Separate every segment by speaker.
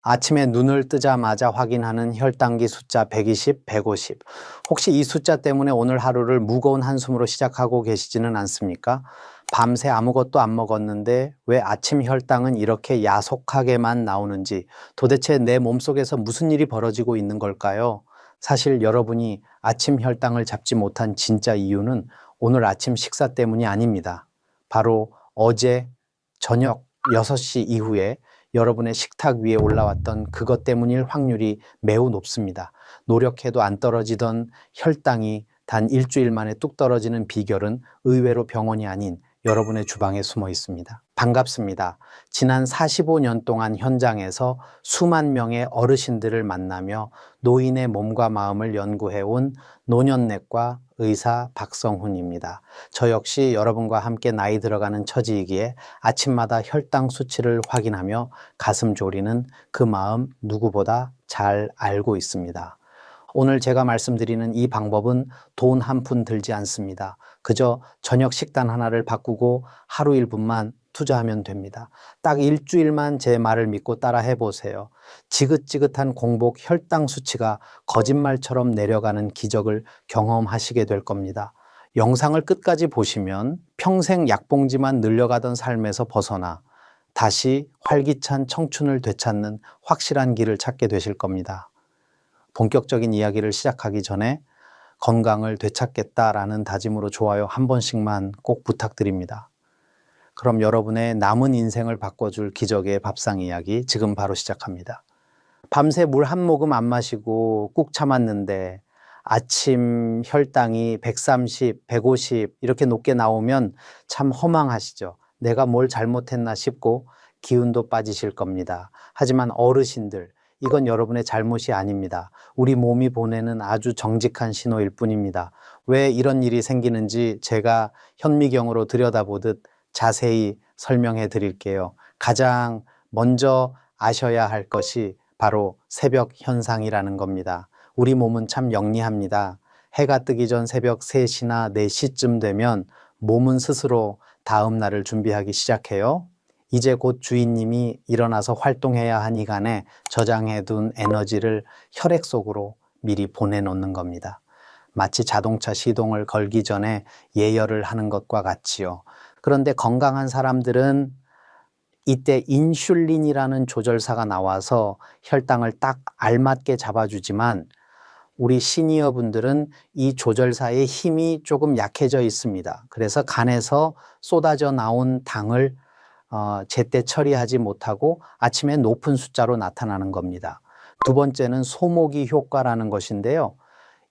Speaker 1: 아침에 눈을 뜨자마자 확인하는 혈당기 숫자 120, 150. 혹시 이 숫자 때문에 오늘 하루를 무거운 한숨으로 시작하고 계시지는 않습니까? 밤새 아무것도 안 먹었는데 왜 아침 혈당은 이렇게 야속하게만 나오는지, 도대체 내 몸속에서 무슨 일이 벌어지고 있는 걸까요? 사실 여러분이 아침 혈당을 잡지 못한 진짜 이유는 오늘 아침 식사 때문이 아닙니다. 바로 어제 저녁 6시 이후에 여러분의 식탁 위에 올라왔던 그것 때문일 확률이 매우 높습니다. 노력해도 안 떨어지던 혈당이 단 일주일 만에 뚝 떨어지는 비결은 의외로 병원이 아닌 여러분의 주방에 숨어 있습니다. 반갑습니다. 지난 45년 동안 현장에서 수만 명의 어르신들을 만나며 노인의 몸과 마음을 연구해온 노년내과 의사 박성훈입니다. 저 역시 여러분과 함께 나이 들어가는 처지이기에 아침마다 혈당 수치를 확인하며 가슴 졸이는 그 마음 누구보다 잘 알고 있습니다. 오늘 제가 말씀드리는 이 방법은 돈 한 푼 들지 않습니다. 그저 저녁 식단 하나를 바꾸고 하루 1분만 투자하면 됩니다. 딱 일주일만 제 말을 믿고 따라 해보세요. 지긋지긋한 공복 혈당 수치가 거짓말처럼 내려가는 기적을 경험하시게 될 겁니다. 영상을 끝까지 보시면 평생 약봉지만 늘려가던 삶에서 벗어나 다시 활기찬 청춘을 되찾는 확실한 길을 찾게 되실 겁니다. 본격적인 이야기를 시작하기 전에 건강을 되찾겠다라는 다짐으로 좋아요 한 번씩만 꼭 부탁드립니다. 그럼 여러분의 남은 인생을 바꿔줄 기적의 밥상 이야기 지금 바로 시작합니다. 밤새 물 한 모금 안 마시고 꾹 참았는데 아침 혈당이 130, 150 이렇게 높게 나오면 참 허망하시죠. 내가 뭘 잘못했나 싶고 기운도 빠지실 겁니다. 하지만 어르신들, 이건 여러분의 잘못이 아닙니다. 우리 몸이 보내는 아주 정직한 신호일 뿐입니다. 왜 이런 일이 생기는지 제가 현미경으로 들여다보듯 자세히 설명해 드릴게요. 가장 먼저 아셔야 할 것이 바로 새벽 현상이라는 겁니다. 우리 몸은 참 영리합니다. 해가 뜨기 전 새벽 3시나 4시쯤 되면 몸은 스스로 다음 날을 준비하기 시작해요. 이제 곧 주인님이 일어나서 활동해야 하니간에 저장해둔 에너지를 혈액 속으로 미리 보내놓는 겁니다. 마치 자동차 시동을 걸기 전에 예열을 하는 것과 같지요. 그런데 건강한 사람들은 이때 인슐린이라는 조절사가 나와서 혈당을 딱 알맞게 잡아주지만 우리 시니어 분들은 이 조절사의 힘이 조금 약해져 있습니다. 그래서 간에서 쏟아져 나온 당을 제때 처리하지 못하고 아침에 높은 숫자로 나타나는 겁니다. 두 번째는 소모기 효과라는 것인데요.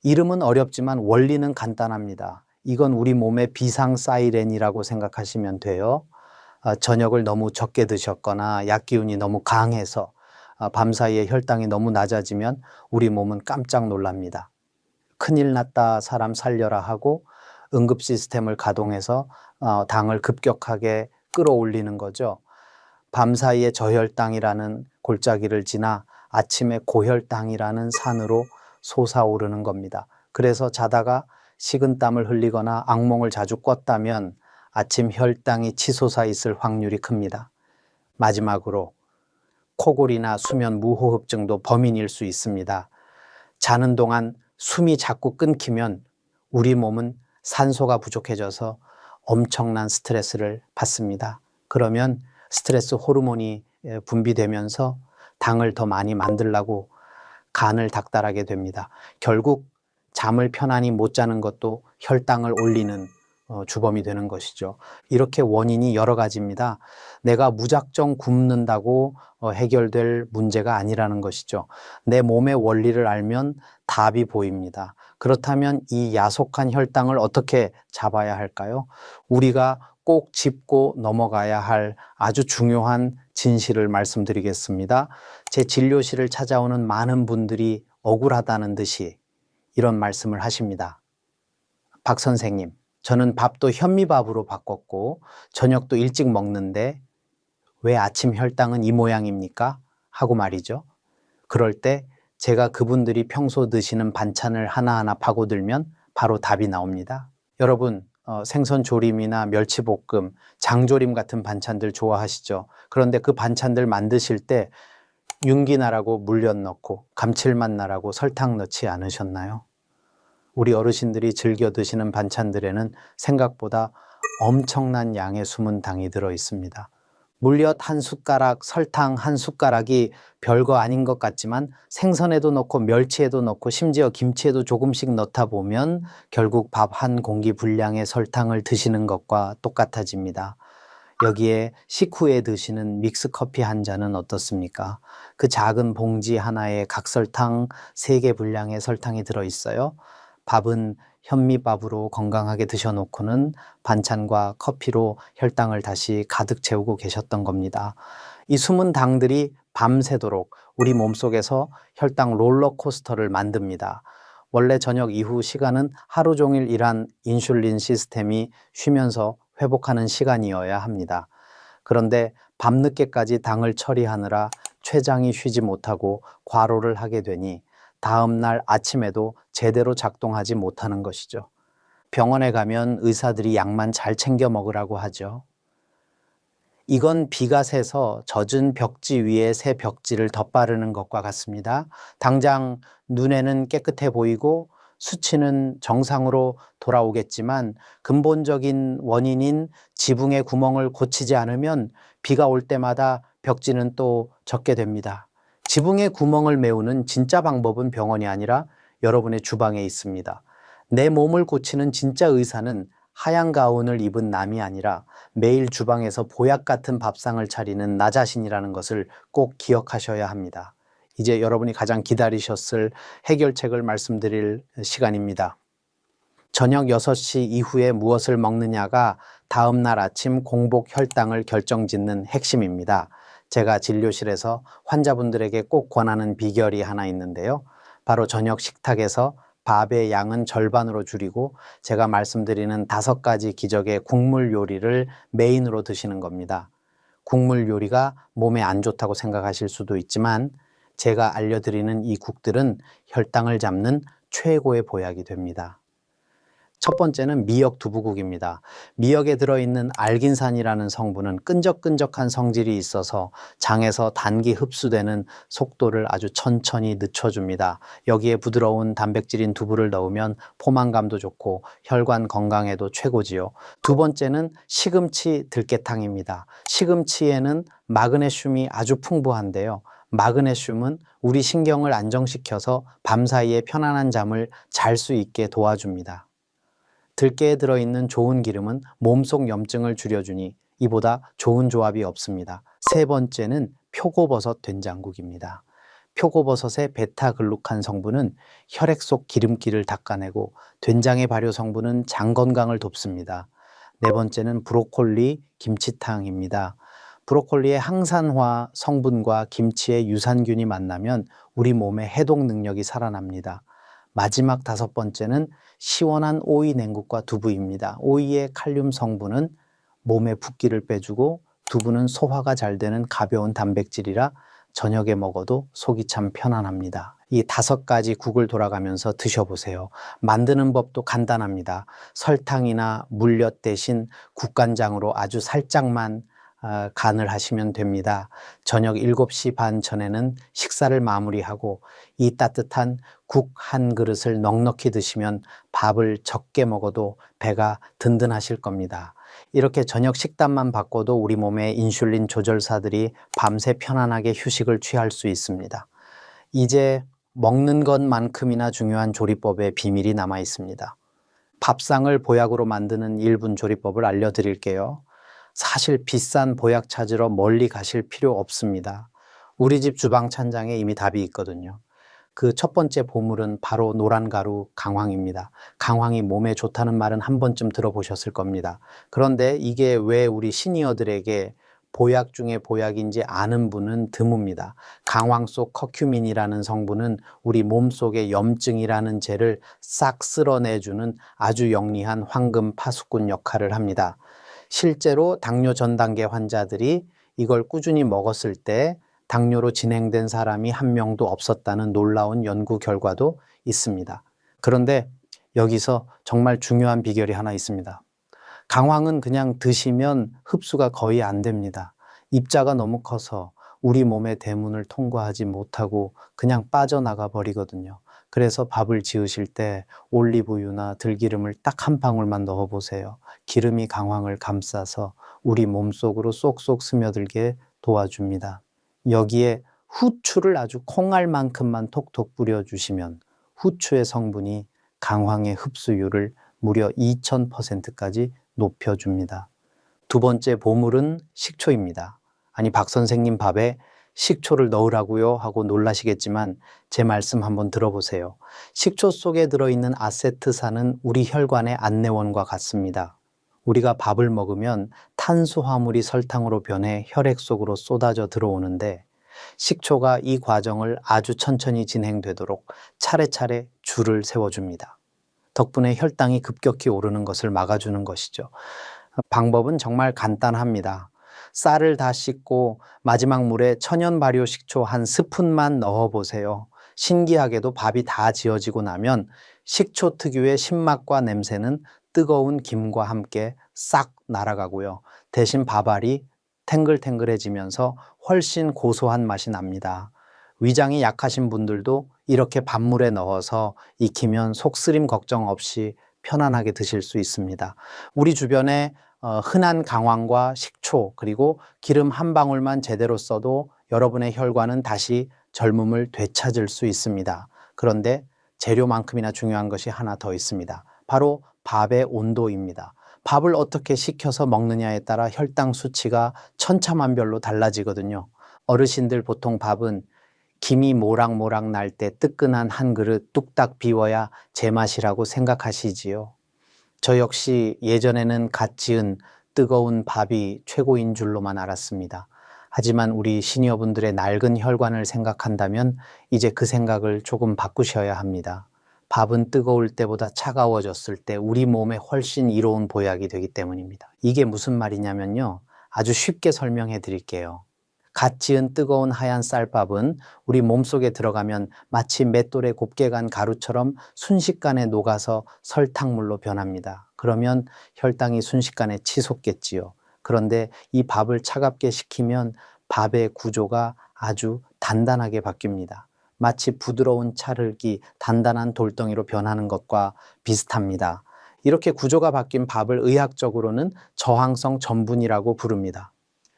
Speaker 1: 이름은 어렵지만 원리는 간단합니다. 이건 우리 몸의 비상 사이렌이라고 생각하시면 돼요. 저녁을 너무 적게 드셨거나 약기운이 너무 강해서 밤사이에 혈당이 너무 낮아지면 우리 몸은 깜짝 놀랍니다. 큰일 났다, 사람 살려라 하고 응급 시스템을 가동해서 당을 급격하게 끌어올리는 거죠. 밤사이에 저혈당이라는 골짜기를 지나 아침에 고혈당이라는 산으로 솟아오르는 겁니다. 그래서 자다가 식은땀을 흘리거나 악몽을 자주 꿨다면 아침 혈당이 치솟아 있을 확률이 큽니다. 마지막으로 코골이나 수면 무호흡증도 범인일 수 있습니다. 자는 동안 숨이 자꾸 끊기면 우리 몸은 산소가 부족해져서 엄청난 스트레스를 받습니다. 그러면 스트레스 호르몬이 분비되면서 당을 더 많이 만들려고 간을 닥달하게 됩니다. 결국 잠을 편안히 못 자는 것도 혈당을 올리는 주범이 되는 것이죠. 이렇게 원인이 여러 가지입니다. 내가 무작정 굶는다고 해결될 문제가 아니라는 것이죠. 내 몸의 원리를 알면 답이 보입니다. 그렇다면 이 야속한 혈당을 어떻게 잡아야 할까요? 우리가 꼭 짚고 넘어가야 할 아주 중요한 진실을 말씀드리겠습니다. 제 진료실을 찾아오는 많은 분들이 억울하다는 듯이 이런 말씀을 하십니다. 박 선생님, 저는 밥도 현미밥으로 바꿨고 저녁도 일찍 먹는데 왜 아침 혈당은 이 모양입니까? 하고 말이죠. 그럴 때 제가 그분들이 평소 드시는 반찬을 하나하나 파고들면 바로 답이 나옵니다. 여러분, 생선 조림이나 멸치볶음, 장조림 같은 반찬들 좋아하시죠? 그런데 그 반찬들 만드실 때 윤기 나라고 물엿 넣고 감칠맛 나라고 설탕 넣지 않으셨나요? 우리 어르신들이 즐겨 드시는 반찬들에는 생각보다 엄청난 양의 숨은 당이 들어 있습니다. 물엿 한 숟가락, 설탕 한 숟가락이 별거 아닌 것 같지만 생선에도 넣고 멸치에도 넣고 심지어 김치에도 조금씩 넣다 보면 결국 밥 한 공기 분량의 설탕을 드시는 것과 똑같아집니다. 여기에 식후에 드시는 믹스커피 한 잔은 어떻습니까? 그 작은 봉지 하나에 각설탕 3개 분량의 설탕이 들어있어요. 밥은 현미밥으로 건강하게 드셔놓고는 반찬과 커피로 혈당을 다시 가득 채우고 계셨던 겁니다. 이 숨은 당들이 밤새도록 우리 몸속에서 혈당 롤러코스터를 만듭니다. 원래 저녁 이후 시간은 하루 종일 일한 인슐린 시스템이 쉬면서 회복하는 시간이어야 합니다. 그런데 밤늦게까지 당을 처리하느라 췌장이 쉬지 못하고 과로를 하게 되니 다음 날 아침에도 제대로 작동하지 못하는 것이죠. 병원에 가면 의사들이 약만 잘 챙겨 먹으라고 하죠. 이건 비가 새서 젖은 벽지 위에 새 벽지를 덧바르는 것과 같습니다. 당장 눈에는 깨끗해 보이고 수치는 정상으로 돌아오겠지만 근본적인 원인인 지붕의 구멍을 고치지 않으면 비가 올 때마다 벽지는 또 젖게 됩니다. 지붕의 구멍을 메우는 진짜 방법은 병원이 아니라 여러분의 주방에 있습니다. 내 몸을 고치는 진짜 의사는 하얀 가운을 입은 남이 아니라 매일 주방에서 보약 같은 밥상을 차리는 나 자신이라는 것을 꼭 기억하셔야 합니다. 이제 여러분이 가장 기다리셨을 해결책을 말씀드릴 시간입니다. 저녁 6시 이후에 무엇을 먹느냐가 다음 날 아침 공복 혈당을 결정짓는 핵심입니다. 제가 진료실에서 환자분들에게 꼭 권하는 비결이 하나 있는데요. 바로 저녁 식탁에서 밥의 양은 절반으로 줄이고 제가 말씀드리는 5가지 기적의 국물 요리를 메인으로 드시는 겁니다. 국물 요리가 몸에 안 좋다고 생각하실 수도 있지만 제가 알려드리는 이 국들은 혈당을 잡는 최고의 보약이 됩니다. 첫 번째는 미역 두부국입니다. 미역에 들어있는 알긴산이라는 성분은 끈적끈적한 성질이 있어서 장에서 단기 흡수되는 속도를 아주 천천히 늦춰줍니다. 여기에 부드러운 단백질인 두부를 넣으면 포만감도 좋고 혈관 건강에도 최고지요. 두 번째는 시금치 들깨탕입니다. 시금치에는 마그네슘이 아주 풍부한데요. 마그네슘은 우리 신경을 안정시켜서 밤사이에 편안한 잠을 잘 수 있게 도와줍니다. 들깨에 들어있는 좋은 기름은 몸속 염증을 줄여주니 이보다 좋은 조합이 없습니다. 세 번째는 표고버섯 된장국입니다. 표고버섯의 베타글루칸 성분은 혈액 속 기름기를 닦아내고 된장의 발효 성분은 장 건강을 돕습니다. 네 번째는 브로콜리 김치탕입니다. 브로콜리의 항산화 성분과 김치의 유산균이 만나면 우리 몸의 해독 능력이 살아납니다. 마지막 5번째는 시원한 오이 냉국과 두부입니다. 오이의 칼륨 성분은 몸의 붓기를 빼주고 두부는 소화가 잘 되는 가벼운 단백질이라 저녁에 먹어도 속이 참 편안합니다. 이 5가지 국을 돌아가면서 드셔보세요. 만드는 법도 간단합니다. 설탕이나 물엿 대신 국간장으로 아주 살짝만 간을 하시면 됩니다. 저녁 7시 반 전에는 식사를 마무리하고 이 따뜻한 국 한 그릇을 넉넉히 드시면 밥을 적게 먹어도 배가 든든하실 겁니다. 이렇게 저녁 식단만 바꿔도 우리 몸의 인슐린 조절사들이 밤새 편안하게 휴식을 취할 수 있습니다. 이제 먹는 것만큼이나 중요한 조리법의 비밀이 남아 있습니다. 밥상을 보약으로 만드는 1분 조리법을 알려드릴게요. 사실 비싼 보약 찾으러 멀리 가실 필요 없습니다. 우리 집 주방 찬장에 이미 답이 있거든요. 그 첫 번째 보물은 바로 노란 가루 강황입니다. 강황이 몸에 좋다는 말은 한 번쯤 들어보셨을 겁니다. 그런데 이게 왜 우리 시니어들에게 보약 중에 보약인지 아는 분은 드뭅니다. 강황 속 커큐민이라는 성분은 우리 몸속의 염증이라는 재를 싹 쓸어내주는 아주 영리한 황금 파수꾼 역할을 합니다. 실제로 당뇨 전 단계 환자들이 이걸 꾸준히 먹었을 때 당뇨로 진행된 사람이 한 명도 없었다는 놀라운 연구 결과도 있습니다. 그런데 여기서 정말 중요한 비결이 하나 있습니다. 강황은 그냥 드시면 흡수가 거의 안 됩니다. 입자가 너무 커서 우리 몸의 대문을 통과하지 못하고 그냥 빠져나가 버리거든요. 그래서 밥을 지으실 때 올리브유나 들기름을 딱 한 방울만 넣어 보세요. 기름이 강황을 감싸서 우리 몸속으로 쏙쏙 스며들게 도와줍니다. 여기에 후추를 아주 콩알만큼만 톡톡 뿌려주시면 후추의 성분이 강황의 흡수율을 무려 2000%까지 높여줍니다. 두 번째 보물은 식초입니다. 아니, 박 선생님 밥에 식초를 넣으라고요? 하고 놀라시겠지만 제 말씀 한번 들어보세요. 식초 속에 들어있는 아세트산은 우리 혈관의 안내원과 같습니다. 우리가 밥을 먹으면 탄수화물이 설탕으로 변해 혈액 속으로 쏟아져 들어오는데 식초가 이 과정을 아주 천천히 진행되도록 차례차례 줄을 세워줍니다. 덕분에 혈당이 급격히 오르는 것을 막아주는 것이죠. 방법은 정말 간단합니다. 쌀을 다 씻고 마지막 물에 천연 발효 식초 한 스푼만 넣어 보세요. 신기하게도 밥이 다 지어지고 나면 식초 특유의 신맛과 냄새는 뜨거운 김과 함께 싹 날아가고요. 대신 밥알이 탱글탱글해지면서 훨씬 고소한 맛이 납니다. 위장이 약하신 분들도 이렇게 밥물에 넣어서 익히면 속쓰림 걱정 없이 편안하게 드실 수 있습니다. 우리 주변에 흔한 강황과 식초 그리고 기름 한 방울만 제대로 써도 여러분의 혈관은 다시 젊음을 되찾을 수 있습니다. 그런데 재료만큼이나 중요한 것이 하나 더 있습니다. 바로 밥의 온도입니다. 밥을 어떻게 식혀서 먹느냐에 따라 혈당 수치가 천차만별로 달라지거든요. 어르신들 보통 밥은 김이 모락모락 날 때 뜨끈한 한 그릇 뚝딱 비워야 제맛이라고 생각하시지요. 저 역시 예전에는 갓 지은 뜨거운 밥이 최고인 줄로만 알았습니다. 하지만 우리 시니어분들의 낡은 혈관을 생각한다면 이제 그 생각을 조금 바꾸셔야 합니다. 밥은 뜨거울 때보다 차가워졌을 때 우리 몸에 훨씬 이로운 보약이 되기 때문입니다. 이게 무슨 말이냐면요. 아주 쉽게 설명해 드릴게요. 갓 지은 뜨거운 하얀 쌀밥은 우리 몸속에 들어가면 마치 맷돌에 곱게 간 가루처럼 순식간에 녹아서 설탕물로 변합니다. 그러면 혈당이 순식간에 치솟겠지요. 그런데 이 밥을 차갑게 식히면 밥의 구조가 아주 단단하게 바뀝니다. 마치 부드러운 찰흙이 단단한 돌덩이로 변하는 것과 비슷합니다. 이렇게 구조가 바뀐 밥을 의학적으로는 저항성 전분이라고 부릅니다.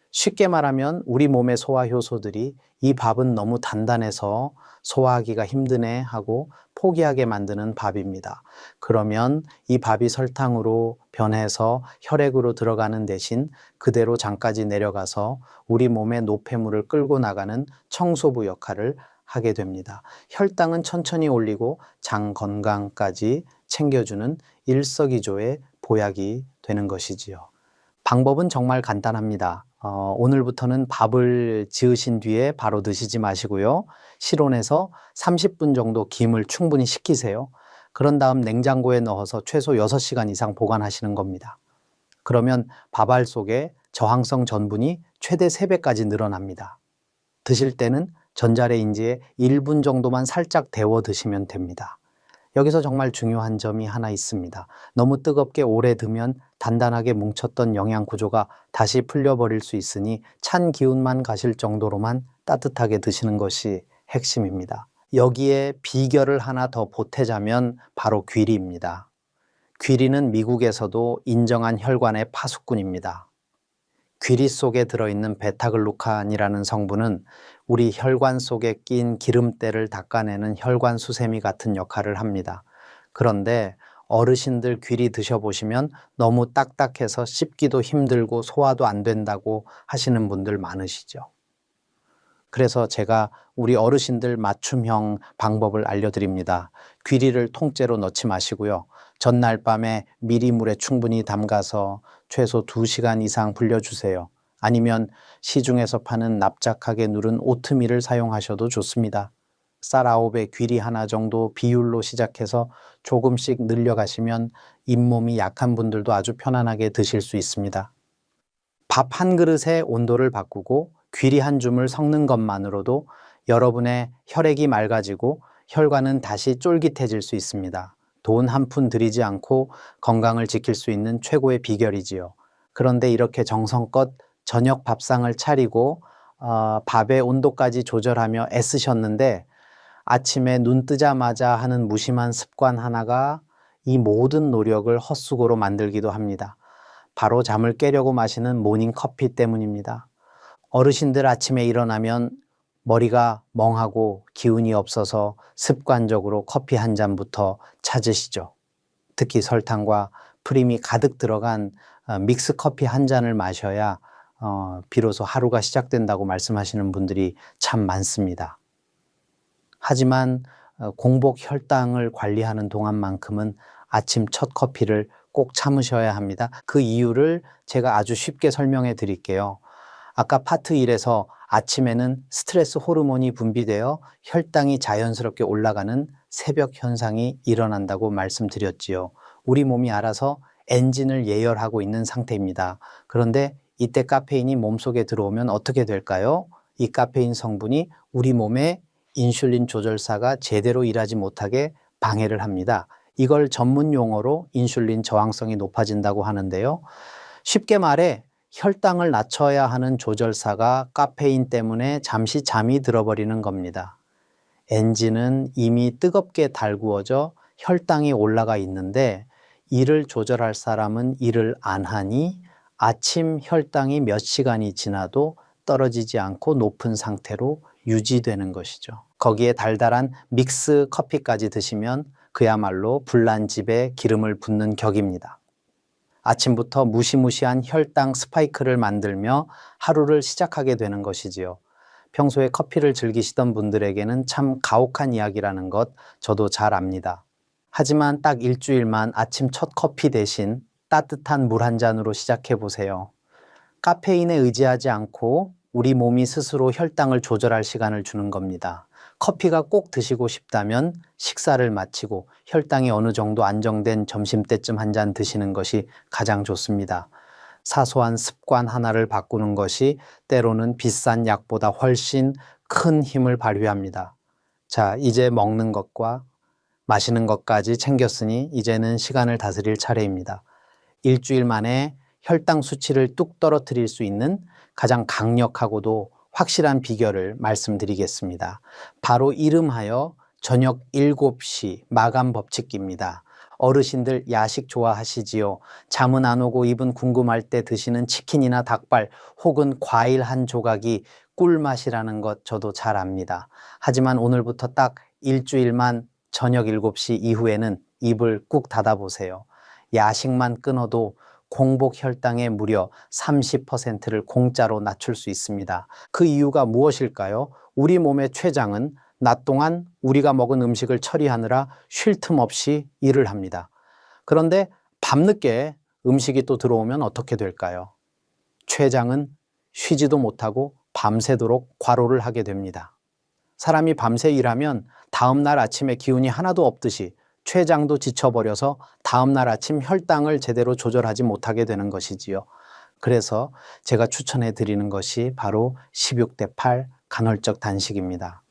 Speaker 1: 쉽게 말하면 우리 몸의 소화효소들이 이 밥은 너무 단단해서 소화하기가 힘드네 하고 포기하게 만드는 밥입니다. 그러면 이 밥이 설탕으로 변해서 혈액으로 들어가는 대신 그대로 장까지 내려가서 우리 몸의 노폐물을 끌고 나가는 청소부 역할을 하게 됩니다. 혈당은 천천히 올리고 장 건강까지 챙겨주는 일석이조의 보약이 되는 것이지요. 방법은 정말 간단합니다. 오늘부터는 밥을 지으신 뒤에 바로 드시지 마시고요. 실온에서 30분 정도 김을 충분히 식히세요. 그런 다음 냉장고에 넣어서 최소 6시간 이상 보관하시는 겁니다. 그러면 밥알 속에 저항성 전분이 최대 3배까지 늘어납니다. 드실 때는 전자레인지에 1분 정도만 살짝 데워 드시면 됩니다. 여기서 정말 중요한 점이 하나 있습니다. 너무 뜨겁게 오래 두면 단단하게 뭉쳤던 영양 구조가 다시 풀려버릴 수 있으니 찬 기운만 가실 정도로만 따뜻하게 드시는 것이 핵심입니다. 여기에 비결을 하나 더 보태자면 바로 귀리입니다. 귀리는 미국에서도 인정한 혈관의 파수꾼입니다. 귀리 속에 들어있는 베타글루칸이라는 성분은 우리 혈관 속에 낀 기름때를 닦아내는 혈관 수세미 같은 역할을 합니다. 그런데 어르신들 귀리 드셔보시면 너무 딱딱해서 씹기도 힘들고 소화도 안 된다고 하시는 분들 많으시죠. 그래서 제가 우리 어르신들 맞춤형 방법을 알려드립니다. 귀리를 통째로 넣지 마시고요. 전날 밤에 미리 물에 충분히 담가서 최소 2시간 이상 불려주세요. 아니면 시중에서 파는 납작하게 누른 오트밀을 사용하셔도 좋습니다. 쌀 9에 귀리 하나 정도 비율로 시작해서 조금씩 늘려가시면 잇몸이 약한 분들도 아주 편안하게 드실 수 있습니다. 밥 한 그릇의 온도를 바꾸고 귀리 한 줌을 섞는 것만으로도 여러분의 혈액이 맑아지고 혈관은 다시 쫄깃해질 수 있습니다. 돈 한 푼 들이지 않고 건강을 지킬 수 있는 최고의 비결이지요. 그런데 이렇게 정성껏 저녁 밥상을 차리고 밥의 온도까지 조절하며 애쓰셨는데 아침에 눈 뜨자마자 하는 무심한 습관 하나가 이 모든 노력을 헛수고로 만들기도 합니다. 바로 잠을 깨려고 마시는 모닝 커피 때문입니다. 어르신들 아침에 일어나면 머리가 멍하고 기운이 없어서 습관적으로 커피 한 잔부터 찾으시죠. 특히 설탕과 프림이 가득 들어간 믹스 커피 한 잔을 마셔야 비로소 하루가 시작된다고 말씀하시는 분들이 참 많습니다. 하지만 공복 혈당을 관리하는 동안만큼은 아침 첫 커피를 꼭 참으셔야 합니다. 그 이유를 제가 아주 쉽게 설명해 드릴게요. 아까 파트 1에서 아침에는 스트레스 호르몬이 분비되어 혈당이 자연스럽게 올라가는 새벽 현상이 일어난다고 말씀드렸지요. 우리 몸이 알아서 엔진을 예열하고 있는 상태입니다. 그런데 이때 카페인이 몸속에 들어오면 어떻게 될까요? 이 카페인 성분이 우리 몸의 인슐린 조절사가 제대로 일하지 못하게 방해를 합니다. 이걸 전문 용어로 인슐린 저항성이 높아진다고 하는데요. 쉽게 말해 혈당을 낮춰야 하는 조절사가 카페인 때문에 잠시 잠이 들어버리는 겁니다. 엔진은 이미 뜨겁게 달구어져 혈당이 올라가 있는데 이를 조절할 사람은 일을 안 하니 아침 혈당이 몇 시간이 지나도 떨어지지 않고 높은 상태로 유지되는 것이죠. 거기에 달달한 믹스 커피까지 드시면 그야말로 불난 집에 기름을 붓는 격입니다. 아침부터 무시무시한 혈당 스파이크를 만들며 하루를 시작하게 되는 것이지요. 평소에 커피를 즐기시던 분들에게는 참 가혹한 이야기라는 것 저도 잘 압니다. 하지만 딱 일주일만 아침 첫 커피 대신 따뜻한 물 한 잔으로 시작해 보세요. 카페인에 의지하지 않고 우리 몸이 스스로 혈당을 조절할 시간을 주는 겁니다. 커피가 꼭 드시고 싶다면 식사를 마치고 혈당이 어느 정도 안정된 점심때쯤 한 잔 드시는 것이 가장 좋습니다. 사소한 습관 하나를 바꾸는 것이 때로는 비싼 약보다 훨씬 큰 힘을 발휘합니다. 자, 이제 먹는 것과 마시는 것까지 챙겼으니 이제는 시간을 다스릴 차례입니다. 일주일 만에 혈당 수치를 뚝 떨어뜨릴 수 있는 가장 강력하고도 확실한 비결을 말씀드리겠습니다. 바로 이름하여 저녁 7시 마감 법칙입니다. 어르신들 야식 좋아하시지요? 잠은 안 오고 입은 궁금할 때 드시는 치킨이나 닭발 혹은 과일 한 조각이 꿀맛이라는 것 저도 잘 압니다. 하지만 오늘부터 딱 일주일만 저녁 7시 이후에는 입을 꾹 닫아보세요. 야식만 끊어도 공복 혈당의 무려 30%를 공짜로 낮출 수 있습니다. 그 이유가 무엇일까요? 우리 몸의 췌장은 낮 동안 우리가 먹은 음식을 처리하느라 쉴 틈 없이 일을 합니다. 그런데 밤늦게 음식이 또 들어오면 어떻게 될까요? 췌장은 쉬지도 못하고 밤새도록 과로를 하게 됩니다. 사람이 밤새 일하면 다음날 아침에 기운이 하나도 없듯이 췌장도 지쳐버려서 다음날 아침 혈당을 제대로 조절하지 못하게 되는 것이지요. 그래서 제가 추천해 드리는 것이 바로 16대 8 간헐적 단식입니다.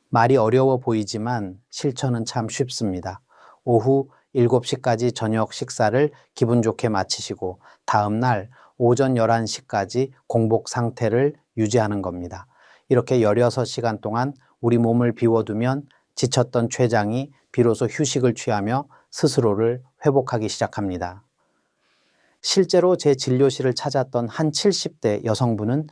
Speaker 1: 말이 어려워 보이지만 실천은 참 쉽습니다. 오후 7시까지 저녁 식사를 기분 좋게 마치시고 다음날 오전 11시까지 공복 상태를 유지하는 겁니다. 이렇게 16시간 동안 우리 몸을 비워두면 지쳤던 췌장이 비로소 휴식을 취하며 스스로를 회복하기 시작합니다. 실제로 제 진료실을 찾았던 한 70대 여성분은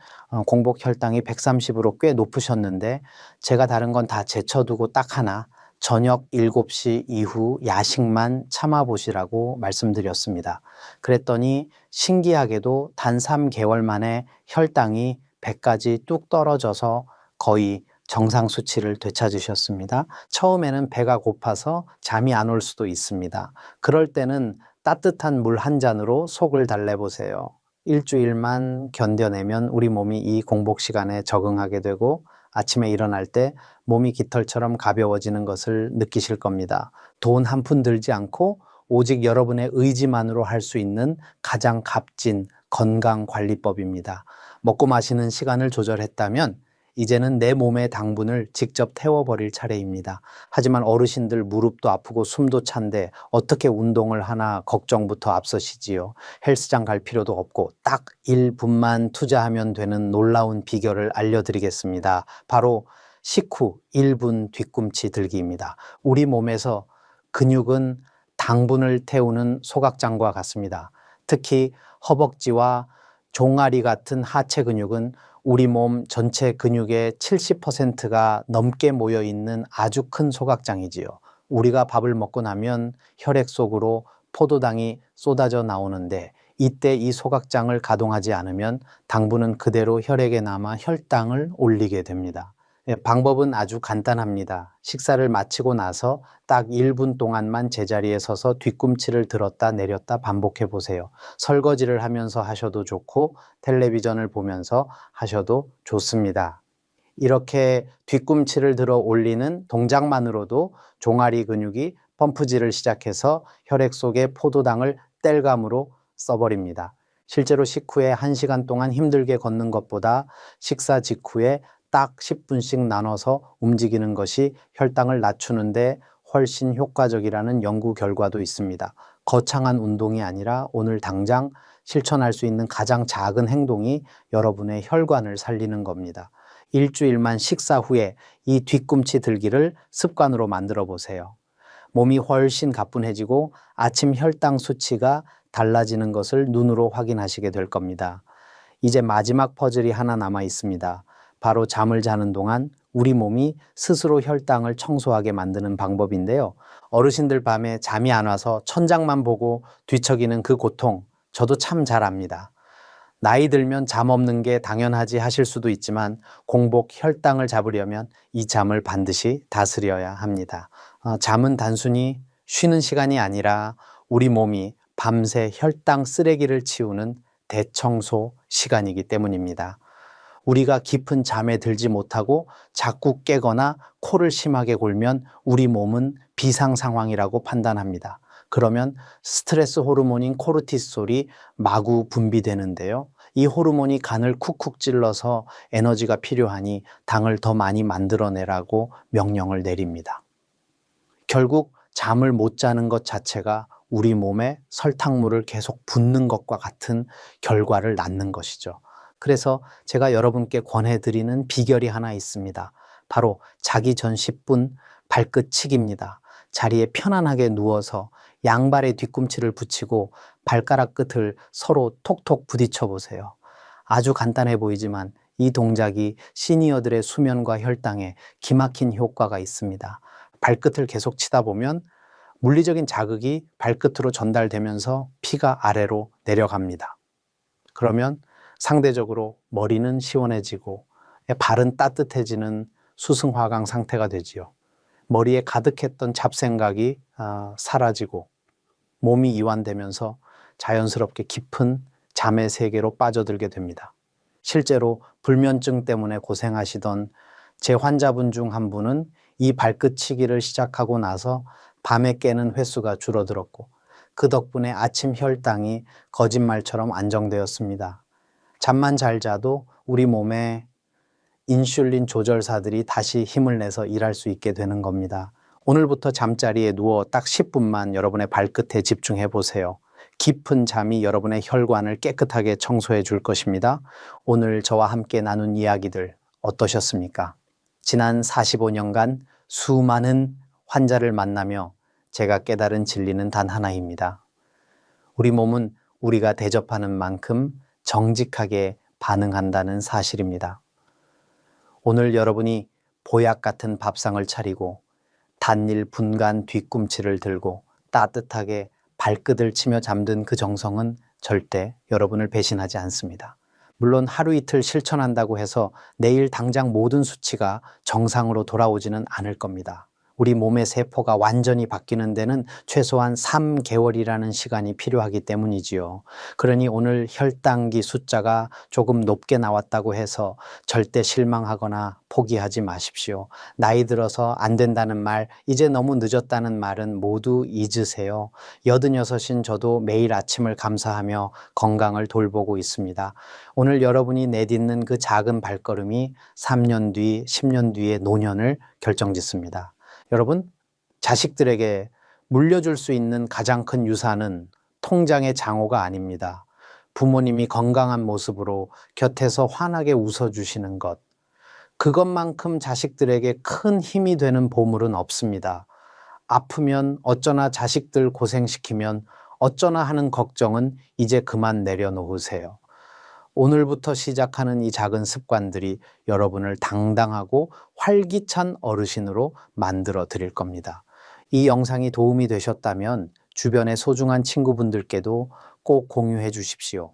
Speaker 1: 공복 혈당이 130으로 꽤 높으셨는데 제가 다른 건 다 제쳐두고 딱 하나 저녁 7시 이후 야식만 참아보시라고 말씀드렸습니다. 그랬더니 신기하게도 단 3개월 만에 혈당이 100까지 뚝 떨어져서 거의 정상 수치를 되찾으셨습니다. 처음에는 배가 고파서 잠이 안 올 수도 있습니다. 그럴 때는 따뜻한 물 한 잔으로 속을 달래보세요. 일주일만 견뎌내면 우리 몸이 이 공복 시간에 적응하게 되고 아침에 일어날 때 몸이 깃털처럼 가벼워지는 것을 느끼실 겁니다. 돈 한 푼 들지 않고 오직 여러분의 의지만으로 할 수 있는 가장 값진 건강관리법입니다. 먹고 마시는 시간을 조절했다면 이제는 내 몸의 당분을 직접 태워버릴 차례입니다. 하지만 어르신들 무릎도 아프고 숨도 찬데 어떻게 운동을 하나 걱정부터 앞서시지요. 헬스장 갈 필요도 없고 딱 1분만 투자하면 되는 놀라운 비결을 알려드리겠습니다. 바로 식후 1분 뒤꿈치 들기입니다. 우리 몸에서 근육은 당분을 태우는 소각장과 같습니다. 특히 허벅지와 종아리 같은 하체 근육은 우리 몸 전체 근육의 70%가 넘게 모여 있는 아주 큰 소각장이지요. 우리가 밥을 먹고 나면 혈액 속으로 포도당이 쏟아져 나오는데 이때 이 소각장을 가동하지 않으면 당분은 그대로 혈액에 남아 혈당을 올리게 됩니다. 방법은 아주 간단합니다. 식사를 마치고 나서 딱 1분 동안만 제자리에 서서 뒤꿈치를 들었다 내렸다 반복해 보세요. 설거지를 하면서 하셔도 좋고 텔레비전을 보면서 하셔도 좋습니다. 이렇게 뒤꿈치를 들어 올리는 동작만으로도 종아리 근육이 펌프질을 시작해서 혈액 속에 포도당을 땔감으로 써버립니다. 실제로 식후에 1시간 동안 힘들게 걷는 것보다 식사 직후에 딱 10분씩 나눠서 움직이는 것이 혈당을 낮추는데 훨씬 효과적이라는 연구 결과도 있습니다. 거창한 운동이 아니라 오늘 당장 실천할 수 있는 가장 작은 행동이 여러분의 혈관을 살리는 겁니다. 일주일만 식사 후에 이 뒤꿈치 들기를 습관으로 만들어 보세요. 몸이 훨씬 가뿐해지고 아침 혈당 수치가 달라지는 것을 눈으로 확인하시게 될 겁니다. 이제 마지막 퍼즐이 하나 남아 있습니다. 바로 잠을 자는 동안 우리 몸이 스스로 혈당을 청소하게 만드는 방법인데요. 어르신들 밤에 잠이 안 와서 천장만 보고 뒤척이는 그 고통, 저도 참 잘 압니다. 나이 들면 잠 없는 게 당연하지 하실 수도 있지만 공복 혈당을 잡으려면 이 잠을 반드시 다스려야 합니다. 잠은 단순히 쉬는 시간이 아니라 우리 몸이 밤새 혈당 쓰레기를 치우는 대청소 시간이기 때문입니다. 우리가 깊은 잠에 들지 못하고 자꾸 깨거나 코를 심하게 골면 우리 몸은 비상 상황이라고 판단합니다. 그러면 스트레스 호르몬인 코르티솔이 마구 분비되는데요. 이 호르몬이 간을 쿡쿡 찔러서 에너지가 필요하니 당을 더 많이 만들어내라고 명령을 내립니다. 결국 잠을 못 자는 것 자체가 우리 몸에 설탕물을 계속 붓는 것과 같은 결과를 낳는 것이죠. 그래서 제가 여러분께 권해드리는 비결이 하나 있습니다. 바로 자기 전 10분 발끝치기입니다. 자리에 편안하게 누워서 양발의 뒤꿈치를 붙이고 발가락 끝을 서로 톡톡 부딪혀 보세요. 아주 간단해 보이지만 이 동작이 시니어들의 수면과 혈당에 기막힌 효과가 있습니다. 발끝을 계속 치다 보면 물리적인 자극이 발끝으로 전달되면서 피가 아래로 내려갑니다. 그러면 상대적으로 머리는 시원해지고 발은 따뜻해지는 수승화강 상태가 되지요. 머리에 가득했던 잡생각이 사라지고 몸이 이완되면서 자연스럽게 깊은 잠의 세계로 빠져들게 됩니다. 실제로 불면증 때문에 고생하시던 제 환자분 중 한 분은 이 발끝치기를 시작하고 나서 밤에 깨는 횟수가 줄어들었고 그 덕분에 아침 혈당이 거짓말처럼 안정되었습니다. 잠만 잘 자도 우리 몸에 인슐린 조절사들이 다시 힘을 내서 일할 수 있게 되는 겁니다. 오늘부터 잠자리에 누워 딱 10분만 여러분의 발끝에 집중해 보세요. 깊은 잠이 여러분의 혈관을 깨끗하게 청소해 줄 것입니다. 오늘 저와 함께 나눈 이야기들 어떠셨습니까? 지난 45년간 수많은 환자를 만나며 제가 깨달은 진리는 단 하나입니다. 우리 몸은 우리가 대접하는 만큼 정직하게 반응한다는 사실입니다. 오늘 여러분이 보약 같은 밥상을 차리고 단일 분간 뒤꿈치를 들고 따뜻하게 발끝을 치며 잠든 그 정성은 절대 여러분을 배신하지 않습니다. 물론 하루 이틀 실천한다고 해서 내일 당장 모든 수치가 정상으로 돌아오지는 않을 겁니다. 우리 몸의 세포가 완전히 바뀌는 데는 최소한 3개월이라는 시간이 필요하기 때문이지요. 그러니 오늘 혈당기 숫자가 조금 높게 나왔다고 해서 절대 실망하거나 포기하지 마십시오. 나이 들어서 안 된다는 말, 이제 너무 늦었다는 말은 모두 잊으세요. 86인 저도 매일 아침을 감사하며 건강을 돌보고 있습니다. 오늘 여러분이 내딛는 그 작은 발걸음이 3년 뒤, 10년 뒤의 노년을 결정짓습니다. 여러분, 자식들에게 물려줄 수 있는 가장 큰 유산은 통장의 장호가 아닙니다. 부모님이 건강한 모습으로 곁에서 환하게 웃어주시는 것, 그것만큼 자식들에게 큰 힘이 되는 보물은 없습니다. 아프면 어쩌나 자식들 고생시키면 어쩌나 하는 걱정은 이제 그만 내려놓으세요. 오늘부터 시작하는 이 작은 습관들이 여러분을 당당하고 활기찬 어르신으로 만들어 드릴 겁니다. 이 영상이 도움이 되셨다면 주변의 소중한 친구분들께도 꼭 공유해 주십시오.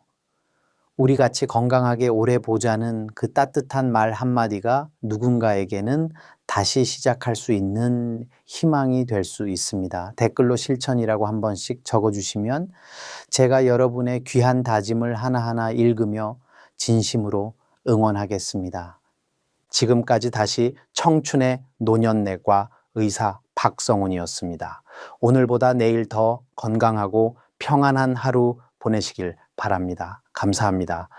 Speaker 1: 우리 같이 건강하게 오래 보자는 그 따뜻한 말 한마디가 누군가에게는 다시 시작할 수 있는 희망이 될 수 있습니다. 댓글로 실천이라고 한 번씩 적어주시면 제가 여러분의 귀한 다짐을 하나하나 읽으며 진심으로 응원하겠습니다. 지금까지 다시 청춘의 노년내과 의사 박성훈이었습니다. 오늘보다 내일 더 건강하고 평안한 하루 보내시길 바랍니다. 감사합니다.